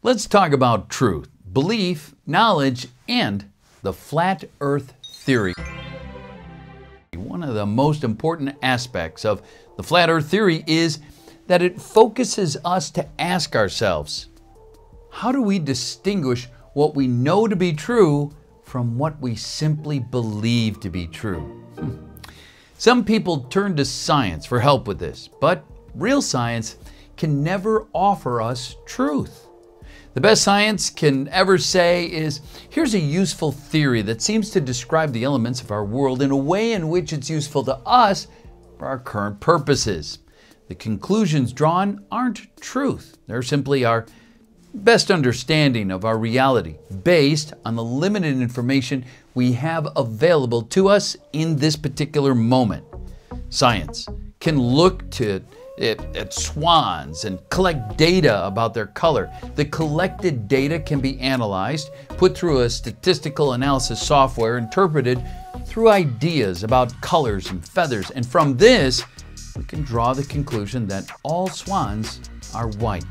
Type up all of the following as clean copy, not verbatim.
Let's talk about truth, belief, knowledge, and the flat earth theory. One of the most important aspects of the flat earth theory is that it focuses us to ask ourselves, how do we distinguish what we know to be true from what we simply believe to be true? Some people turn to science for help with this, but real science can never offer us truth. The best science can ever say is, here's a useful theory that seems to describe the elements of our world in a way in which it's useful to us for our current purposes. The conclusions drawn aren't truth. They're simply our best understanding of our reality based on the limited information we have available to us in this particular moment. Science can look at swans and collect data about their color. The collected data can be analyzed, put through a statistical analysis software, interpreted through ideas about colors and feathers, and from this we can draw the conclusion that all swans are white.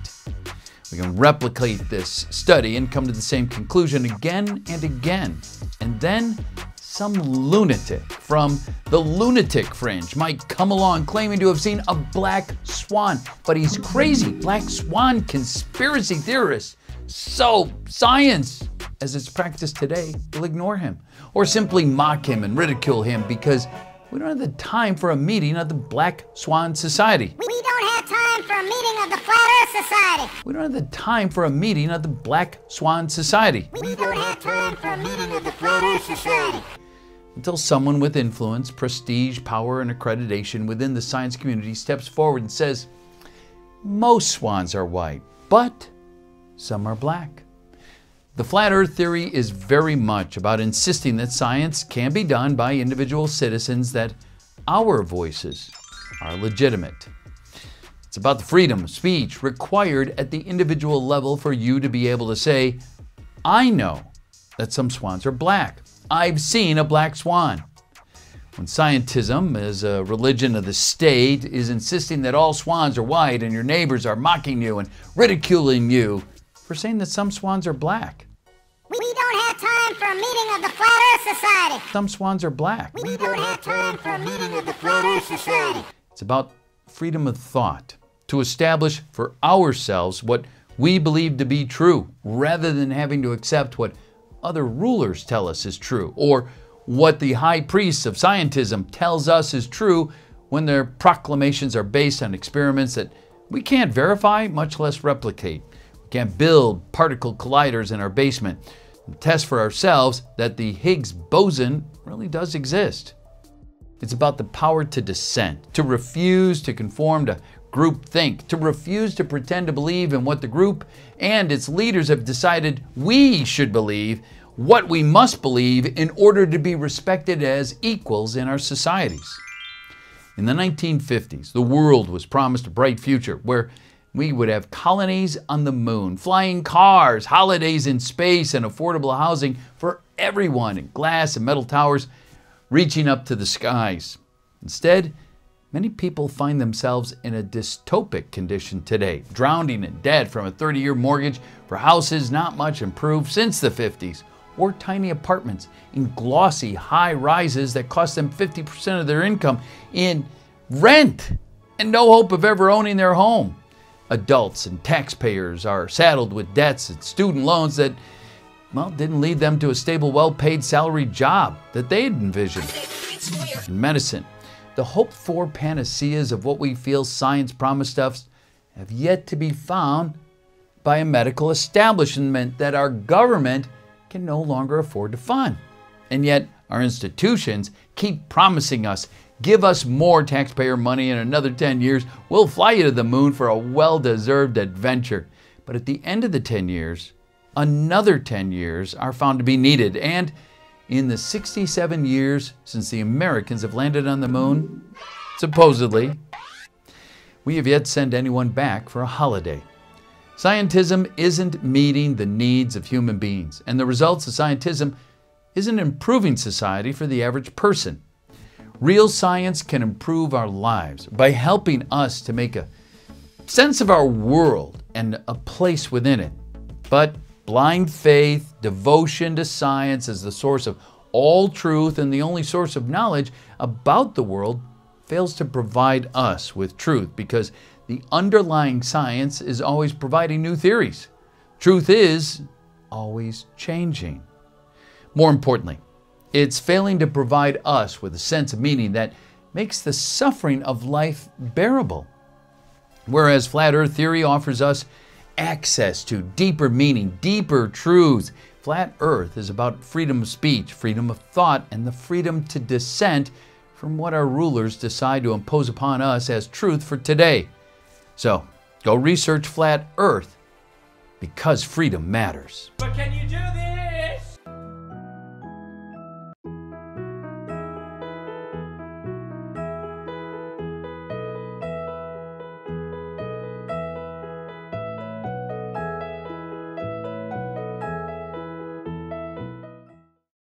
We can replicate this study and come to the same conclusion again and again. And then some lunatic from the lunatic fringe might come along claiming to have seen a black swan, but he's crazy. Black swan conspiracy theorists. So science, as it's practiced today, will ignore him or simply mock him and ridicule him because we don't have the time for a meeting of the Black Swan Society. We don't have time for a meeting of the Flat Earth Society. We don't have the time for a meeting of the Black Swan Society. We don't have time for a meeting of the Flat Earth Society. Until someone with influence, prestige, power, and accreditation within the science community steps forward and says, most swans are white, but some are black. The flat earth theory is very much about insisting that science can be done by individual citizens, that our voices are legitimate. It's about the freedom of speech required at the individual level for you to be able to say, I know that some swans are black. I've seen a black swan. When scientism, as a religion of the state, is insisting that all swans are white and your neighbors are mocking you and ridiculing you for saying that some swans are black. We don't have time for a meeting of the Flat Earth Society. Some swans are black. We don't have time for a meeting of the Flat Earth Society. It's about freedom of thought, to establish for ourselves what we believe to be true, rather than having to accept what other rulers tell us is true, or what the high priests of scientism tells us is true when their proclamations are based on experiments that we can't verify, much less replicate. We can't build particle colliders in our basement and test for ourselves that the Higgs boson really does exist. It's about the power to dissent, to refuse to conform to groupthink, to refuse to pretend to believe in what the group and its leaders have decided we should believe, what we must believe in order to be respected as equals in our societies. In the 1950s, the world was promised a bright future where we would have colonies on the moon, flying cars, holidays in space, and affordable housing for everyone, and glass and metal towers reaching up to the skies. Instead, many people find themselves in a dystopic condition today, drowning in debt from a 30-year mortgage for houses not much improved since the 50s, or tiny apartments in glossy high rises that cost them 50% of their income in rent and no hope of ever owning their home. Adults and taxpayers are saddled with debts and student loans that, well, didn't lead them to a stable, well-paid salaried job that they had envisioned. In medicine, the hoped-for panaceas of what we feel science promised us have yet to be found by a medical establishment that our government can no longer afford to fund. And yet our institutions keep promising us, give us more taxpayer money in another 10 years, we'll fly you to the moon for a well-deserved adventure. But at the end of the 10 years, another 10 years are found to be needed. And in the 67 years since the Americans have landed on the moon, supposedly, we have yet to send anyone back for a holiday. Scientism isn't meeting the needs of human beings, and the results of scientism isn't improving society for the average person. Real science can improve our lives by helping us to make a sense of our world and a place within it. But blind faith, devotion to science as the source of all truth and the only source of knowledge about the world fails to provide us with truth because the underlying science is always providing new theories. Truth is always changing. More importantly, it's failing to provide us with a sense of meaning that makes the suffering of life bearable. Whereas flat earth theory offers us access to deeper meaning, deeper truth. Flat earth is about freedom of speech, freedom of thought, and the freedom to dissent from what our rulers decide to impose upon us as truth for today. So, go research flat earth because freedom matters. But can you do this?